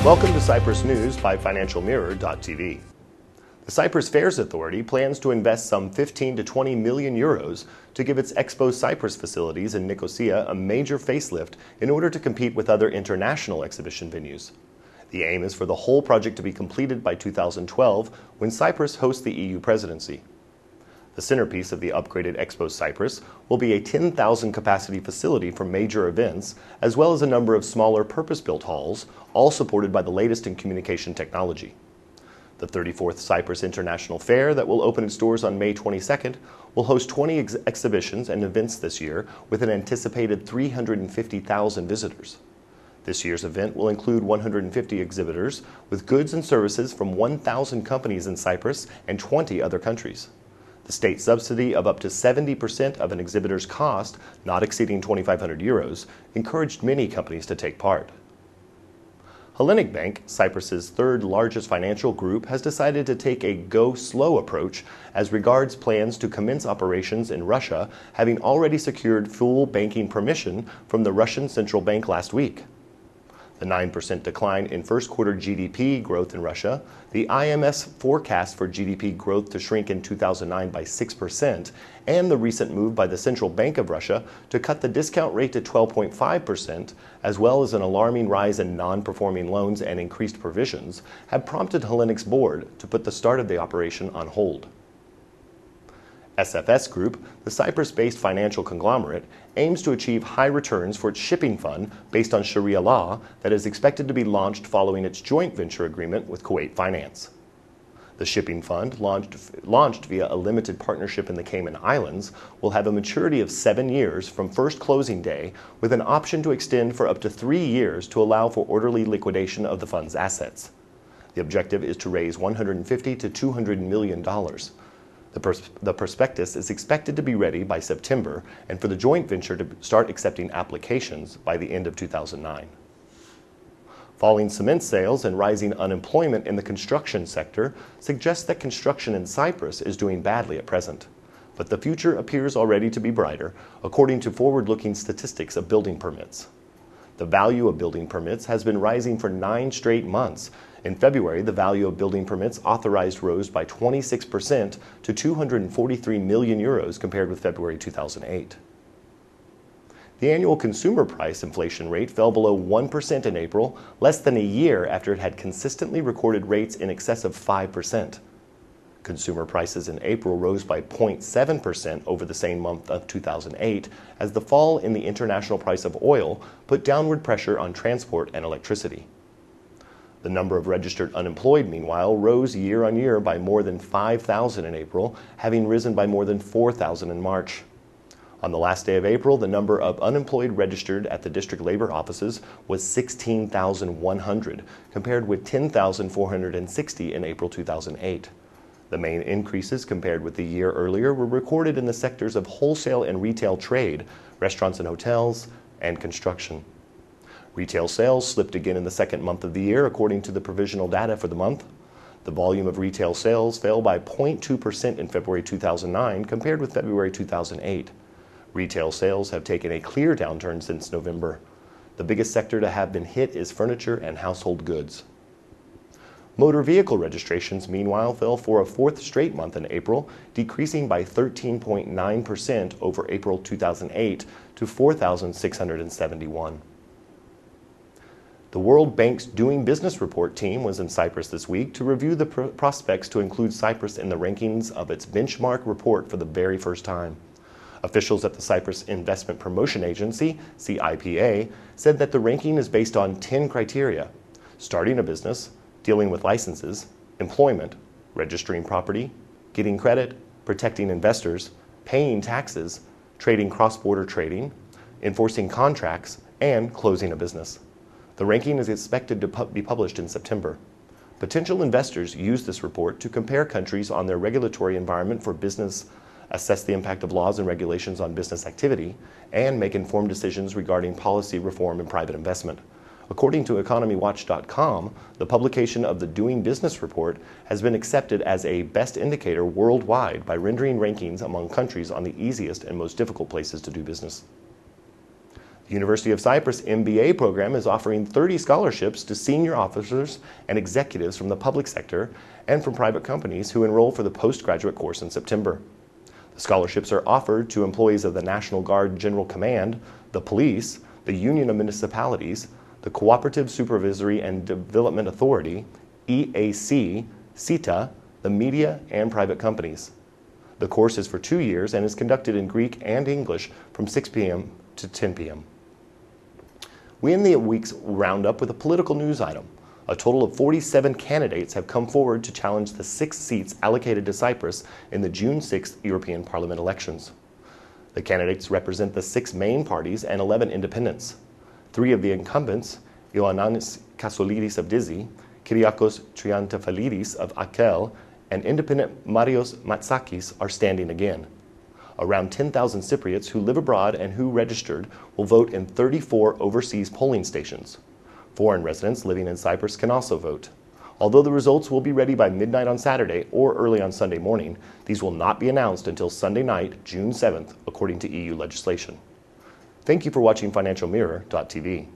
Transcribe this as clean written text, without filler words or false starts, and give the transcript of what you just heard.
Welcome to Cyprus News by FinancialMirror.tv. The Cyprus Fairs Authority plans to invest some 15 to 20 million euros to give its Expo Cyprus facilities in Nicosia a major facelift in order to compete with other international exhibition venues. The aim is for the whole project to be completed by 2012, when Cyprus hosts the EU presidency. The centerpiece of the upgraded Expo Cyprus will be a 10,000 capacity facility for major events, as well as a number of smaller purpose-built halls, all supported by the latest in communication technology. The 34th Cyprus International Fair, that will open its doors on May 22nd, will host 20 exhibitions and events this year, with an anticipated 350,000 visitors. This year's event will include 150 exhibitors, with goods and services from 1,000 companies in Cyprus and 20 other countries. The state subsidy of up to 70% of an exhibitor's cost, not exceeding 2,500 euros, encouraged many companies to take part. Hellenic Bank, Cyprus's third largest financial group, has decided to take a go-slow approach as regards plans to commence operations in Russia, having already secured full banking permission from the Russian Central Bank last week. The 9% decline in first quarter GDP growth in Russia, the IMF's forecast for GDP growth to shrink in 2009 by 6%, and the recent move by the Central Bank of Russia to cut the discount rate to 12.5%, as well as an alarming rise in non-performing loans and increased provisions, have prompted Hellenic's board to put the start of the operation on hold. SFS Group, the Cyprus-based financial conglomerate, aims to achieve high returns for its shipping fund based on Sharia law that is expected to be launched following its joint venture agreement with Kuwait Finance. The shipping fund, launched via a limited partnership in the Cayman Islands, will have a maturity of 7 years from first closing day, with an option to extend for up to 3 years to allow for orderly liquidation of the fund's assets. The objective is to raise $150 to $200 million. The prospectus is expected to be ready by September, and for the joint venture to start accepting applications by the end of 2009. Falling cement sales and rising unemployment in the construction sector suggest that construction in Cyprus is doing badly at present. But the future appears already to be brighter, according to forward-looking statistics of building permits. The value of building permits has been rising for 9 straight months. In February, the value of building permits authorized rose by 26% to 243 million euros compared with February 2008. The annual consumer price inflation rate fell below 1% in April, less than a year after it had consistently recorded rates in excess of 5%. Consumer prices in April rose by 0.7% over the same month of 2008, as the fall in the international price of oil put downward pressure on transport and electricity. The number of registered unemployed, meanwhile, rose year on year by more than 5,000 in April, having risen by more than 4,000 in March. On the last day of April, the number of unemployed registered at the district labor offices was 16,100, compared with 10,460 in April 2008. The main increases compared with the year earlier were recorded in the sectors of wholesale and retail trade, restaurants and hotels, and construction. Retail sales slipped again in the second month of the year, according to the provisional data for the month. The volume of retail sales fell by 0.2% in February 2009 compared with February 2008. Retail sales have taken a clear downturn since November. The biggest sector to have been hit is furniture and household goods. Motor vehicle registrations, meanwhile, fell for a 4th straight month in April, decreasing by 13.9% over April 2008 to 4,671. The World Bank's Doing Business Report team was in Cyprus this week to review the prospects to include Cyprus in the rankings of its benchmark report for the very first time. Officials at the Cyprus Investment Promotion Agency, CIPA, said that the ranking is based on 10 criteria: starting a business, dealing with licenses, employment, registering property, getting credit, protecting investors, paying taxes, trading cross-border trading, enforcing contracts, and closing a business. The ranking is expected to be published in September. Potential investors use this report to compare countries on their regulatory environment for business, assess the impact of laws and regulations on business activity, and make informed decisions regarding policy reform and private investment. According to EconomyWatch.com, the publication of the Doing Business Report has been accepted as a best indicator worldwide by rendering rankings among countries on the easiest and most difficult places to do business. The University of Cyprus MBA program is offering 30 scholarships to senior officers and executives from the public sector and from private companies who enroll for the postgraduate course in September. The scholarships are offered to employees of the National Guard General Command, the police, the Union of Municipalities, the Cooperative Supervisory and Development Authority, EAC, CETA, the media, and private companies. The course is for 2 years and is conducted in Greek and English from 6 p.m. to 10 p.m. We end the week's roundup with a political news item. A total of 47 candidates have come forward to challenge the 6 seats allocated to Cyprus in the June 6th European Parliament elections. The candidates represent the 6 main parties and 11 independents. 3 of the incumbents, Ioannis Kasolidis of Dizi, Kyriakos Triantafylidis of Akel, and independent Marios Matsakis are standing again. Around 10,000 Cypriots who live abroad and who registered will vote in 34 overseas polling stations. Foreign residents living in Cyprus can also vote. Although the results will be ready by midnight on Saturday or early on Sunday morning, these will not be announced until Sunday night, June 7th, according to EU legislation. Thank you for watching FinancialMirror.tv.